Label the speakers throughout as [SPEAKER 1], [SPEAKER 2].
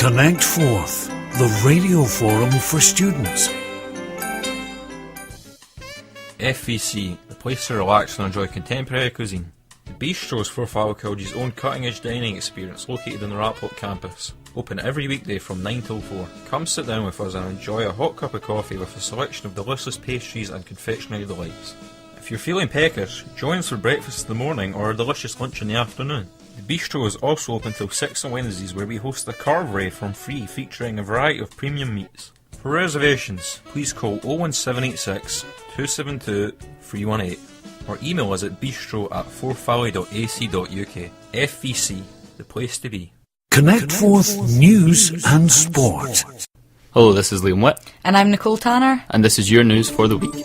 [SPEAKER 1] ConnectForth, the radio forum for students.
[SPEAKER 2] FVC, the place to relax and enjoy contemporary cuisine. The Bistro is Forth Valley College's own cutting-edge dining experience located on the Rapport campus. Open every weekday from 9 till 4. Come sit down with us and enjoy a hot cup of coffee with a selection of delicious pastries and confectionery delights. If you're feeling peckish, join us for breakfast in the morning or a delicious lunch in the afternoon. The Bistro is also open till 6 on Wednesdays, where we host a carvery from free featuring a variety of premium meats. For reservations, please call 01786 272 318 or email us at bistro@forthvalley.ac.uk. FVC, the place to be.
[SPEAKER 1] ConnectForth News and Sport.
[SPEAKER 3] Hello, this is Liam Witt.
[SPEAKER 4] And I'm Nicole Tanner.
[SPEAKER 3] And this is your news for the week.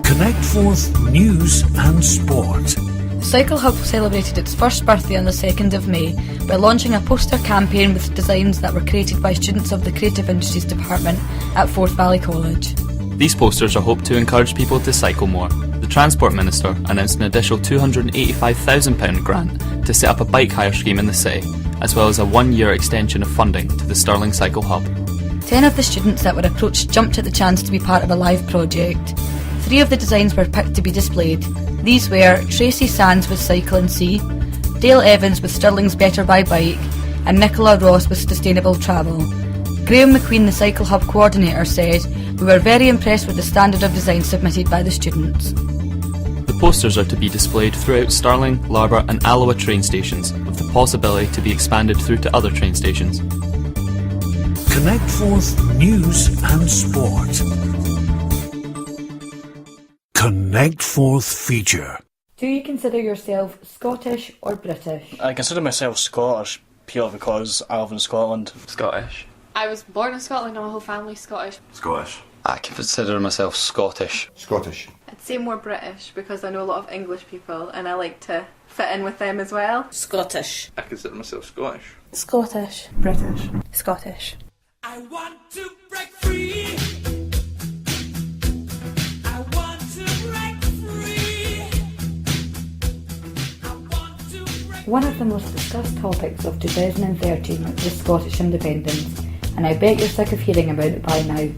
[SPEAKER 1] ConnectForth News and Sport.
[SPEAKER 4] Cycle Hub celebrated its first birthday on the 2nd of May by launching a poster campaign with designs that were created by students of the Creative Industries Department at Forth Valley College.
[SPEAKER 3] These posters are hoped to encourage people to cycle more. The Transport Minister announced an additional £285,000 grant to set up a bike hire scheme in the city, as well as a 1-year extension of funding to the Stirling Cycle Hub.
[SPEAKER 4] 10 of the students that were approached jumped at the chance to be part of a live project. 3 of the designs were picked to be displayed. These were Tracy Sands with Cycle and See, Dale Evans with Stirling's Better by Bike, and Nicola Ross with Sustainable Travel. Graham McQueen, the Cycle Hub coordinator, said, "We were very impressed with the standard of design submitted by the students."
[SPEAKER 3] The posters are to be displayed throughout Stirling, Larbour and Alloa train stations, with the possibility to be expanded through to other train stations.
[SPEAKER 1] ConnectForth News and Sport. ConnectForth feature.
[SPEAKER 4] Do you consider yourself Scottish or British?
[SPEAKER 5] I consider myself Scottish purely because I live in Scotland.
[SPEAKER 6] Scottish.
[SPEAKER 7] I was born in Scotland and my whole family's Scottish.
[SPEAKER 6] Scottish.
[SPEAKER 8] I consider myself Scottish.
[SPEAKER 9] Scottish.
[SPEAKER 7] I'd say more British because I know a lot of English people and I like to fit in with them as well.
[SPEAKER 10] Scottish.
[SPEAKER 6] I consider myself Scottish.
[SPEAKER 10] Scottish.
[SPEAKER 7] British.
[SPEAKER 10] Scottish.
[SPEAKER 11] I want to break free. I want to break free. I want to break.
[SPEAKER 4] One of the most discussed topics of 2013 was Scottish independence, and I bet you're sick of hearing about it by now.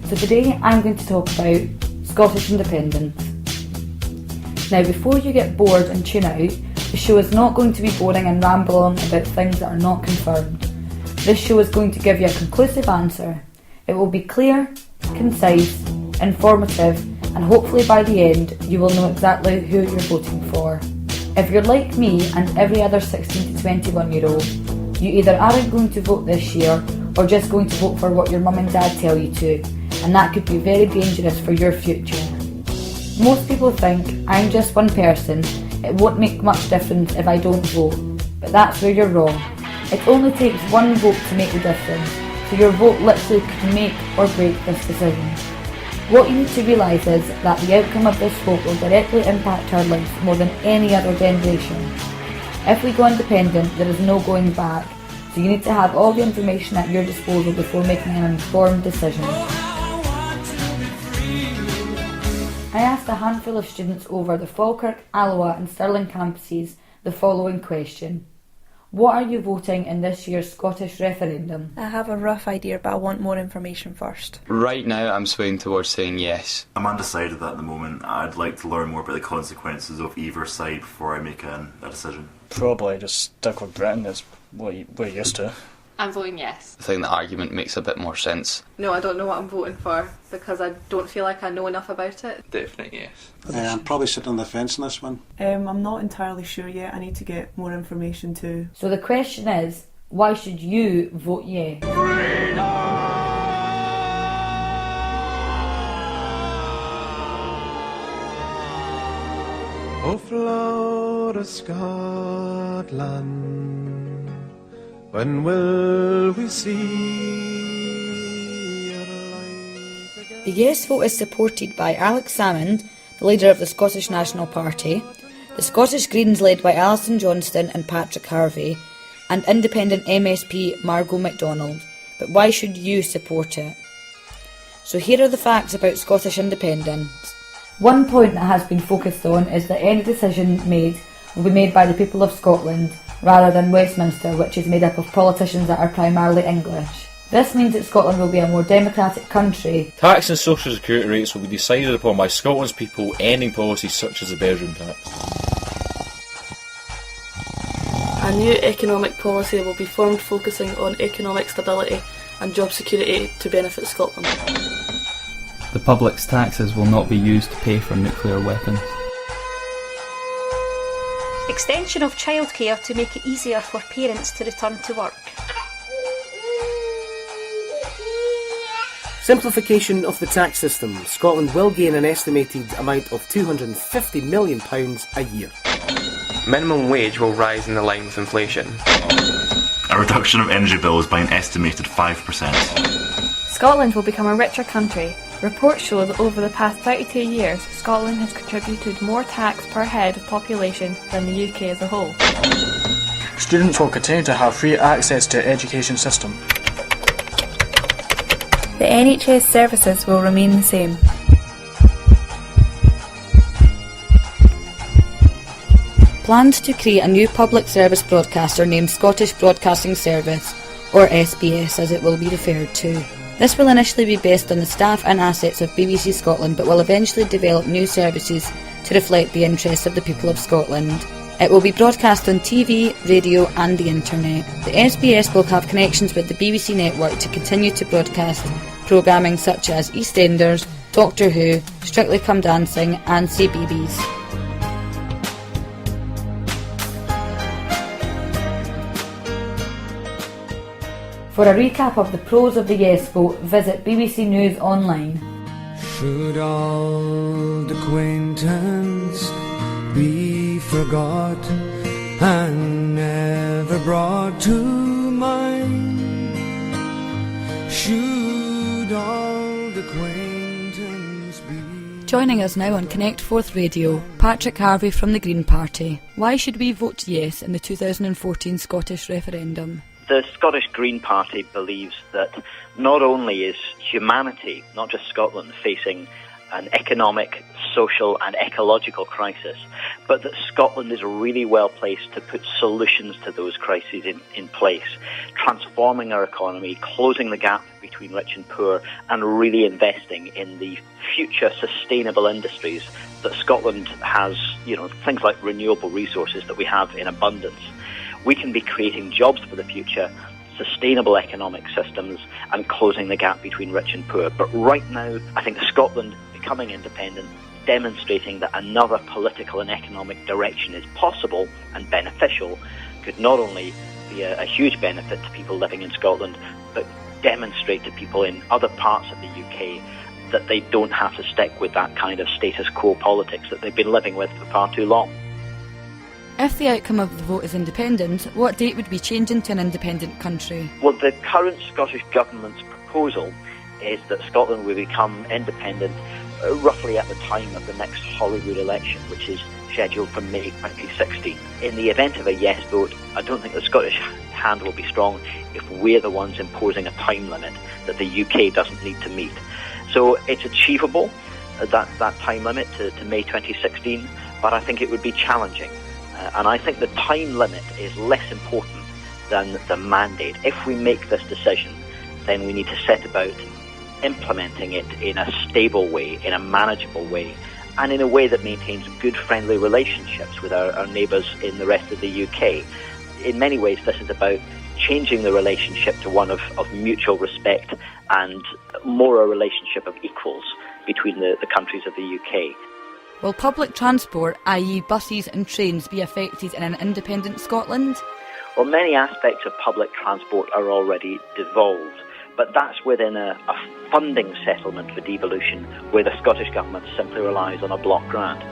[SPEAKER 4] So today I'm going to talk about Scottish independence. Now, before you get bored and tune out, the show is not going to be boring and ramble on about things that are not confirmed. This show is going to give you a conclusive answer. It will be clear, concise, informative, and hopefully by the end you will know exactly who you're voting for. If you're like me and every other 16 to 21 year old, you either aren't going to vote this year or just going to vote for what your mum and dad tell you to, and that could be very dangerous for your future. Most people think I'm just one person, it won't make much difference if I don't vote, but that's where you're wrong. It only takes one vote to make the difference, so your vote literally could make or break this decision. What you need to realise is that the outcome of this vote will directly impact our lives more than any other generation. If we go independent, there is no going back, so you need to have all the information at your disposal before making an informed decision. I asked a handful of students over the Falkirk, Alloa and Stirling campuses the following question. What are you voting in this year's Scottish referendum?
[SPEAKER 10] I have a rough idea, but I want more information first.
[SPEAKER 8] Right now I'm swaying towards saying yes.
[SPEAKER 6] I'm undecided at the moment. I'd like to learn more about the consequences of either side before I make a decision.
[SPEAKER 5] Probably just stick with Britain, that's what we're used to.
[SPEAKER 7] I'm voting yes.
[SPEAKER 8] I think the argument makes a bit more sense.
[SPEAKER 7] No, I don't know what I'm voting for because I don't feel like I know enough about it.
[SPEAKER 6] Definitely yes.
[SPEAKER 9] I'm probably sitting on the fence on this one.
[SPEAKER 10] I'm not entirely sure yet. I need to get more information too.
[SPEAKER 4] So the question is, why should you vote yeah?
[SPEAKER 12] O Florida, Scotland, when will we see your light again?
[SPEAKER 4] The yes vote is supported by Alex Salmond, the leader of the Scottish National Party, the Scottish Greens led by Alison Johnston and Patrick Harvey, and independent MSP Margot MacDonald. But why should you support it? So here are the facts about Scottish independence. One point that has been focused on is that any decision made will be made by the people of Scotland, rather than Westminster, which is made up of politicians that are primarily English. This means that Scotland will be a more democratic country.
[SPEAKER 2] Tax and social security rates will be decided upon by Scotland's people, ending policies such as the bedroom tax.
[SPEAKER 13] A new economic policy will be formed focusing on economic stability and job security to benefit Scotland.
[SPEAKER 3] The public's taxes will not be used to pay for nuclear weapons.
[SPEAKER 14] Extension of childcare to make it easier for parents to return to work.
[SPEAKER 15] Simplification of the tax system. Scotland will gain an estimated amount of £250 million a year.
[SPEAKER 16] Minimum wage will rise in the line with inflation.
[SPEAKER 6] A reduction of energy bills by an estimated 5%.
[SPEAKER 17] Scotland will become a richer country. Reports show that over the past 32 years, Scotland has contributed more tax per head of population than the UK as a whole.
[SPEAKER 5] Students will continue to have free access to the education system.
[SPEAKER 17] The NHS services will remain the same.
[SPEAKER 4] Plans to create a new public service broadcaster named Scottish Broadcasting Service, or SBS as it will be referred to. This will initially be based on the staff and assets of BBC Scotland, but will eventually develop new services to reflect the interests of the people of Scotland. It will be broadcast on TV, radio and the internet. The SBS will have connections with the BBC network to continue to broadcast programming such as EastEnders, Doctor Who, Strictly Come Dancing and CBeebies. For a recap of the pros of the yes vote, visit BBC News Online.
[SPEAKER 11] Should old acquaintance be forgot and never brought to mind? Should old acquaintance be...
[SPEAKER 4] Joining us now on ConnectForth Radio, Patrick Harvey from the Green Party. Why should we vote yes in the 2014 Scottish referendum?
[SPEAKER 18] The Scottish Green Party believes that not only is humanity, not just Scotland, facing an economic, social and ecological crisis, but that Scotland is really well placed to put solutions to those crises in place, transforming our economy, closing the gap between rich and poor, and really investing in the future sustainable industries that Scotland has, things like renewable resources that we have in abundance. We can be creating jobs for the future, sustainable economic systems, and closing the gap between rich and poor. But right now, I think Scotland becoming independent, demonstrating that another political and economic direction is possible and beneficial, could not only be a huge benefit to people living in Scotland, but demonstrate to people in other parts of the UK that they don't have to stick with that kind of status quo politics that they've been living with for far too long.
[SPEAKER 4] If the outcome of the vote is independent, what date would we change into an independent country?
[SPEAKER 18] Well, the current Scottish Government's proposal is that Scotland will become independent roughly at the time of the next Holyrood election, which is scheduled for May 2016. In the event of a yes vote, I don't think the Scottish hand will be strong if we're the ones imposing a time limit that the UK doesn't need to meet. So it's achievable, that time limit to May 2016, but I think it would be challenging. And I think the time limit is less important than the mandate. If we make this decision, then we need to set about implementing it in a stable way, in a manageable way, and in a way that maintains good, friendly relationships with our neighbours in the rest of the UK. In many ways, this is about changing the relationship to one of mutual respect and more a relationship of equals between the countries of the UK.
[SPEAKER 4] Will public transport, i.e. buses and trains, be affected in an independent Scotland?
[SPEAKER 18] Well, many aspects of public transport are already devolved, but that's within a funding settlement for devolution where the Scottish Government simply relies on a block grant.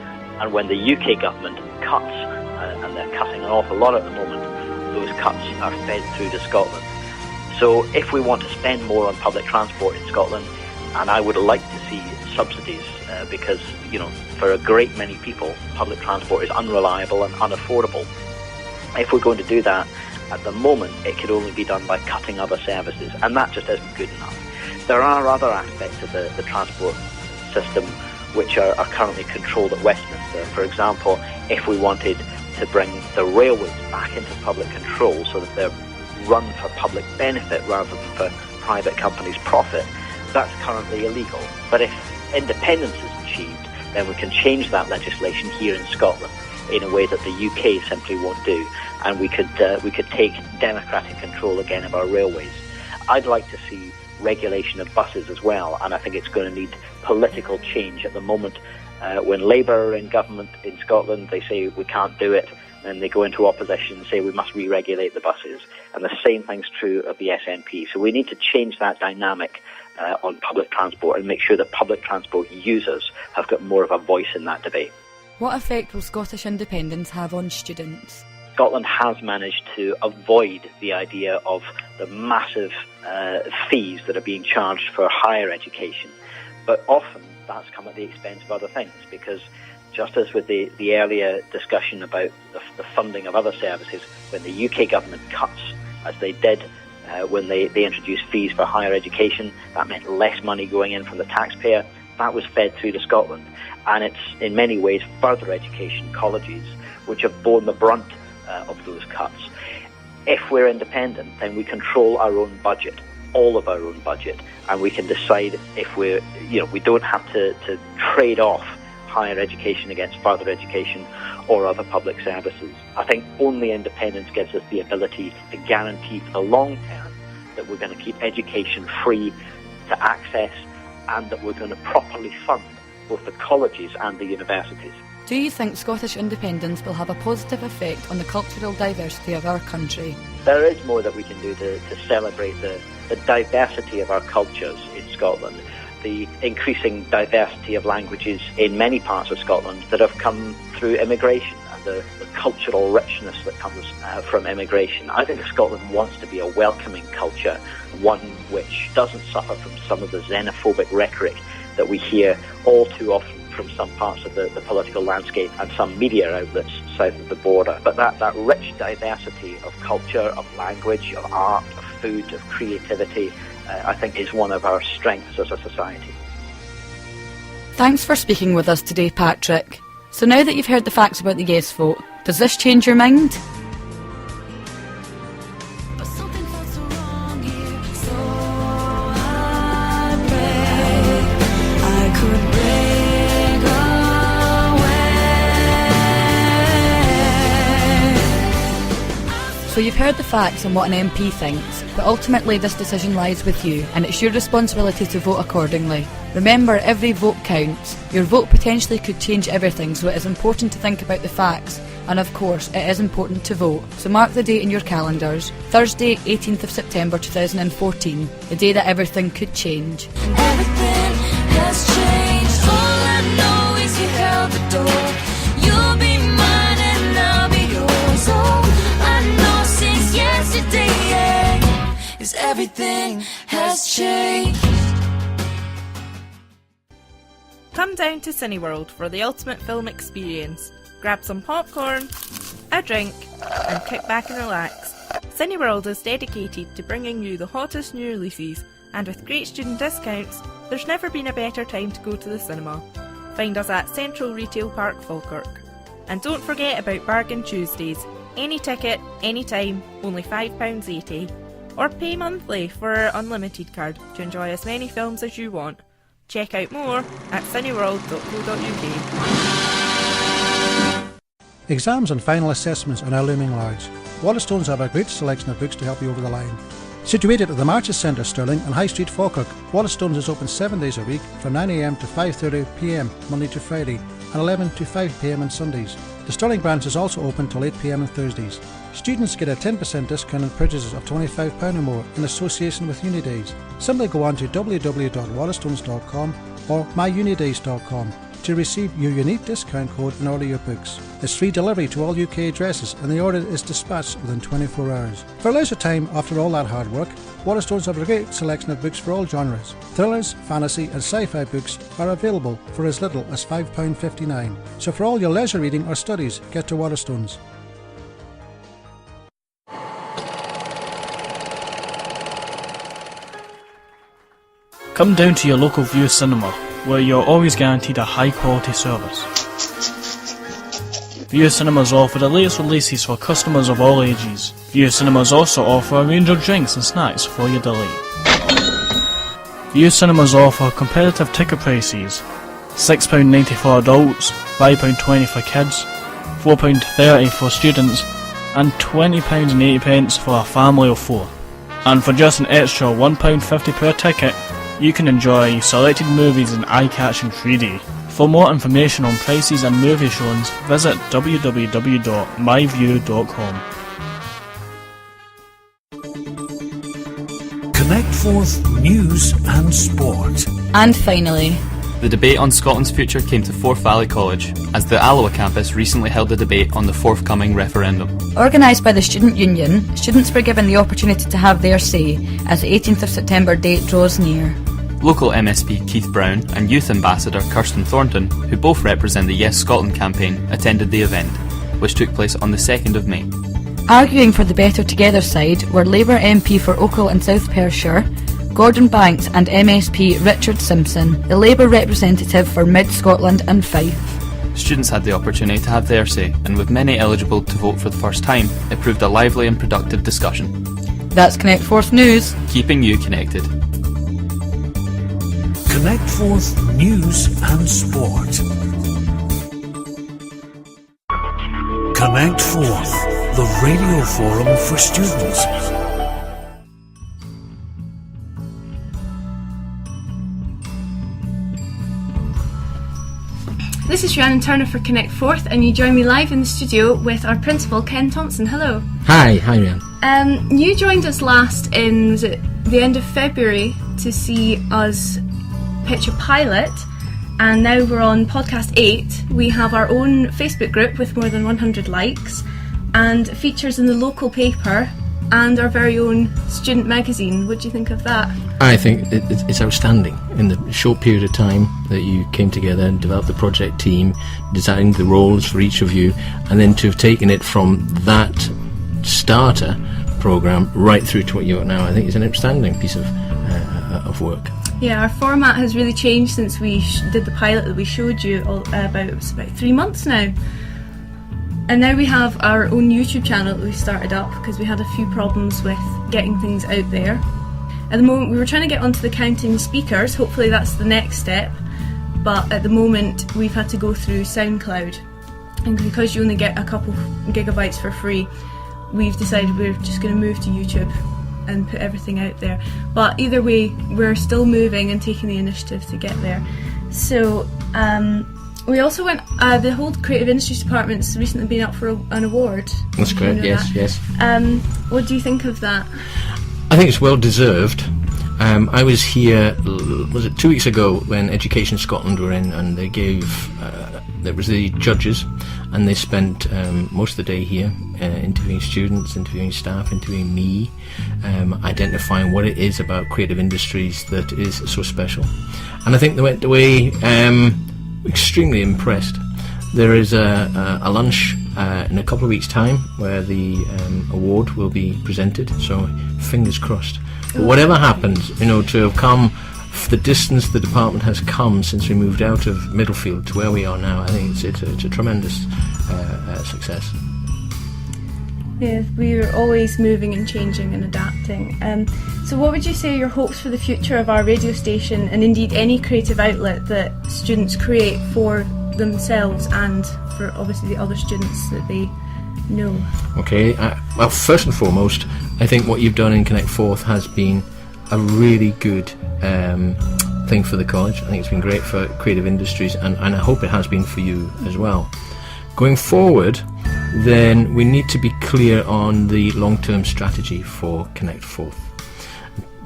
[SPEAKER 18] And when the UK Government cuts, and they're cutting an awful lot at the moment, those cuts are fed through to Scotland. So if we want to spend more on public transport in Scotland, and I would like to see subsidies, because, for a great many people, public transport is unreliable and unaffordable. If we're going to do that, at the moment, it could only be done by cutting other services, and that just isn't good enough. There are other aspects of the transport system which are currently controlled at Westminster. For example, if we wanted to bring the railways back into public control so that they're run for public benefit rather than for private companies' profit, that's currently illegal. But if independence is achieved, then we can change that legislation here in Scotland in a way that the UK simply won't do, and we could take democratic control again of our railways. I'd like to see regulation of buses as well, and I think it's going to need political change. At the moment, when Labour are in government in Scotland, they say we can't do it, and they go into opposition and say we must re-regulate the buses. And the same thing's true of the SNP. So we need to change that dynamic on public transport and make sure that public transport users have got more of a voice in that debate.
[SPEAKER 4] What effect will Scottish independence have on students?
[SPEAKER 18] Scotland has managed to avoid the idea of the massive fees that are being charged for higher education. But often that's come at the expense of other things, because just as with the earlier discussion about the funding of other services, when the UK government cuts, as they did when they introduced fees for higher education, that meant less money going in from the taxpayer. That was fed through to Scotland. And it's in many ways further education colleges which have borne the brunt of those cuts. If we're independent, then we control our own budget, all of our own budget, and we can decide if we don't have to trade off higher education against further education or other public services. I think only independence gives us the ability to guarantee for the long term that we're going to keep education free to access, and that we're going to properly fund both the colleges and the universities.
[SPEAKER 4] Do you think Scottish independence will have a positive effect on the cultural diversity of our country?
[SPEAKER 18] There is more that we can do to celebrate the diversity of our cultures in Scotland, the increasing diversity of languages in many parts of Scotland that have come through immigration, and the cultural richness that comes from immigration. I think Scotland wants to be a welcoming culture, one which doesn't suffer from some of the xenophobic rhetoric that we hear all too often from some parts of the political landscape and some media outlets south of the border. But that rich diversity of culture, of language, of art, of food, of creativity, I think is one of our strengths as a society.
[SPEAKER 4] Thanks for speaking with us today, Patrick. So now that you've heard the facts about the yes vote, does this change your mind? So you've heard the facts on what an MP thinks, but ultimately this decision lies with you, and it's your responsibility to vote accordingly. Remember, every vote counts. Your vote potentially could change everything, so it is important to think about the facts. And of course, it is important to vote. So mark the date in your calendars, Thursday, 18th of September 2014, the day that everything could change.
[SPEAKER 19] Everything has changed. All I know is you held the door. You'll be mine and I'll be yours. All I know since yesterday is everything has changed.
[SPEAKER 20] Come down to Cineworld for the ultimate film experience. Grab some popcorn, a drink, and kick back and relax. Cineworld is dedicated to bringing you the hottest new releases, and with great student discounts, there's never been a better time to go to the cinema. Find us at Central Retail Park, Falkirk. And don't forget about Bargain Tuesdays. Any ticket, any time, only £5.80. Or pay monthly for our unlimited card to enjoy as many films as you want. Check out more at cineworld.co.uk.
[SPEAKER 21] Exams and final assessments are now looming large. Waterstones have a great selection of books to help you over the line. Situated at the Marches Centre, Stirling, and High Street, Falkirk, Waterstones is open 7 days a week from 9 a.m. to 5:30 p.m. Monday to Friday, and 11 to 5 p.m. on Sundays. The Stirling branch is also open till 8 p.m. on Thursdays. Students get a 10% discount on purchases of £25 or more in association with Unidays. Simply go on to www.waterstones.com or myunidays.com to receive your unique discount code and order your books. It's free delivery to all UK addresses, and the order is dispatched within 24 hours. For leisure time after all that hard work, Waterstones have a great selection of books for all genres. Thrillers, fantasy and sci-fi books are available for as little as £5.59. So for all your leisure reading or studies, get to Waterstones.
[SPEAKER 5] Come down to your local View Cinema, where you're always guaranteed a high quality service.
[SPEAKER 1] View Cinemas offer the latest releases for customers of all ages. View Cinemas also offer a range of drinks and snacks for your delight. View Cinemas offer competitive ticket prices: £6.90 for adults, £5.20 for kids, £4.30 for students, and £20.80 for a family of 4. And for just an extra £1.50 per ticket, you can enjoy selected movies in eye-catching 3D. For more information on prices and movie showings, visit www.myview.com.
[SPEAKER 22] ConnectForth News and Sport.
[SPEAKER 4] And finally,
[SPEAKER 3] the debate on Scotland's future came to Forth Valley College, as the Alloa campus recently held a debate on the forthcoming referendum.
[SPEAKER 4] organised by the Student Union, students were given the opportunity to have their say as the 18th of September date draws near.
[SPEAKER 3] Local MSP Keith Brown and Youth Ambassador Kirsten Thornton, who both represent the Yes Scotland campaign, attended the event, which took place on the 2nd of May.
[SPEAKER 4] Arguing for the Better Together side were Labour MP for Oakhill and South Perthshire, Gordon Banks, and MSP Richard Simpson, the Labour representative for Mid Scotland and Fife.
[SPEAKER 3] Students had the opportunity to have their say, and with many eligible to vote for the first time, it proved a lively and productive discussion.
[SPEAKER 4] That's ConnectForth News,
[SPEAKER 3] keeping you connected.
[SPEAKER 22] ConnectForth News and Sport. ConnectForth, the radio forum for students.
[SPEAKER 17] This is Rhiannon Turner for ConnectForth, and you join me live in the studio with our principal, Ken Thompson. Hello.
[SPEAKER 23] Hi Rhiannon.
[SPEAKER 17] You joined us last in, was it the end of February, to see us pitch a pilot, and now we're on podcast 8. We have our own Facebook group with more than 100 likes, and features in the local paper, and our very own student magazine. What do you think of that?
[SPEAKER 23] I think it's outstanding. In the short period of time that you came together and developed the project team, designed the roles for each of you, and then to have taken it from that starter program right through to what you are now, I think it's an outstanding piece of work.
[SPEAKER 17] Yeah, our format has really changed since we did the pilot that we showed you about 3 months now. And now we have our own YouTube channel that we started up because we had a few problems with getting things out there. At the moment we were trying to get onto the counting speakers, hopefully that's the next step, but at the moment we've had to go through SoundCloud, and because you only get a couple gigabytes for free, we've decided we're just going to move to YouTube and put everything out there. But either way, we're still moving and taking the initiative to get there. So we also went, the whole Creative Industries Department's recently been up for an award.
[SPEAKER 23] That's correct, yes.
[SPEAKER 17] What do you think of that?
[SPEAKER 23] I think it's well deserved. I was here, was it 2 weeks ago, when Education Scotland were in, and they gave, there was the judges, and they spent most of the day here interviewing students, interviewing staff, interviewing me, identifying what it is about creative industries that is so special. And I think they went away extremely impressed. There is a lunch in a couple of weeks' time where the award will be presented, so fingers crossed. But whatever happens, to have come the distance the department has come since we moved out of Middlefield to where we are now, I think it's a tremendous success.
[SPEAKER 17] Yeah, we're always moving and changing and adapting. So what would you say are your hopes for the future of our radio station, and indeed any creative outlet that students create for themselves and for obviously the other students that they know? Okay,
[SPEAKER 23] well, first and foremost, I think what you've done in ConnectForth has been a really good thing for the college. I think it's been great for creative industries, and I hope it has been for you as well. Going forward, then we need to be clear on the long-term strategy for ConnectForth.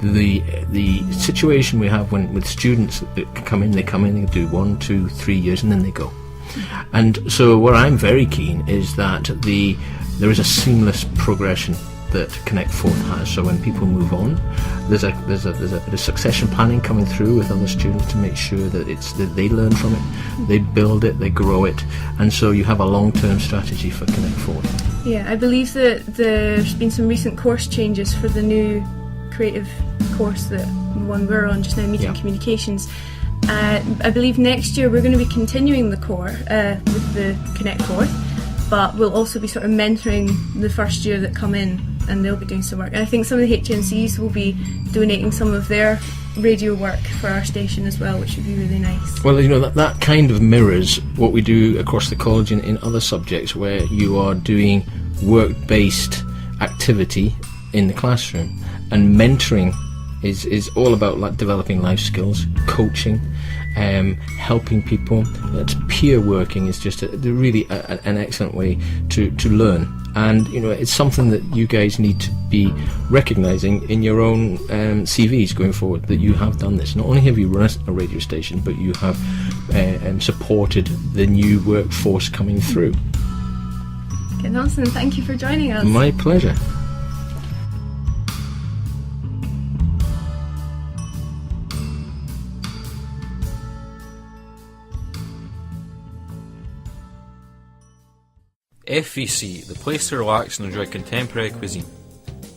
[SPEAKER 23] The situation we have with students that come in, they do 1, 2, 3 years and then they go. And so what I'm very keen is that there is a seamless progression that ConnectForth has. So when people move on, there's a bit of succession planning coming through with other students to make sure that they learn from it, they build it, they grow it, and so you have a long-term strategy for ConnectForth.
[SPEAKER 17] Yeah, I believe that there's been some recent course changes for the new creative course, that the one we're on just now, Media and Communications. I believe next year we're going to be continuing the core with the ConnectForth, but we'll also be sort of mentoring the first year that come in, and they'll be doing some work. And I think some of the HNCs will be donating some of their radio work for our station as well, which would be really nice.
[SPEAKER 23] Well, you know, that kind of mirrors what we do across the college in other subjects, where you are doing work-based activity in the classroom, and mentoring is all about like developing life skills, coaching, helping people. Peer working is just really an excellent way to learn, and you know, it's something that you guys need to be recognising in your own CVs going forward, that you have done this. Not only have you run a radio station, but you have supported the new workforce coming through.
[SPEAKER 17] Okay, Nelson, thank you for joining us.
[SPEAKER 23] My pleasure.
[SPEAKER 2] FVC, the place to relax and enjoy contemporary cuisine.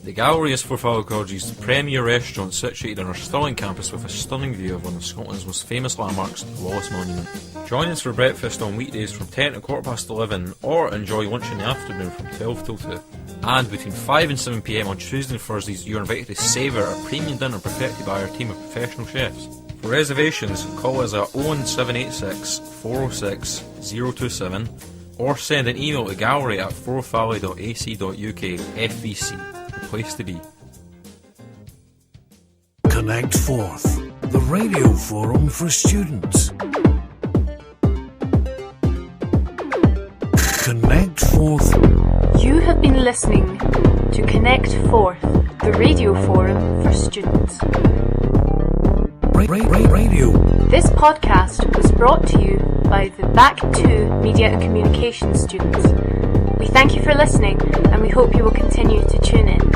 [SPEAKER 2] The Gallery is Forth Valley College's premier restaurant, situated on our Stirling campus with a stunning view of one of Scotland's most famous landmarks, the Wallace Monument. Join us for breakfast on weekdays from 10 to 11:15, or enjoy lunch in the afternoon from 12 till 2. And between 5 and 7 PM on Tuesdays and Thursdays, you are invited to savour a premium dinner perfected by our team of professional chefs. For reservations, call us at 01786 406 027, or send an email to gallery@forthvalley.ac.uk. FVC, the place to be.
[SPEAKER 22] ConnectForth, the radio forum for students. ConnectForth.
[SPEAKER 7] You have been listening to ConnectForth, the radio forum for students.
[SPEAKER 22] Radio.
[SPEAKER 7] This podcast was brought to you by the Back 2 Media and Communications students. We thank you for listening, and we hope you will continue to tune in.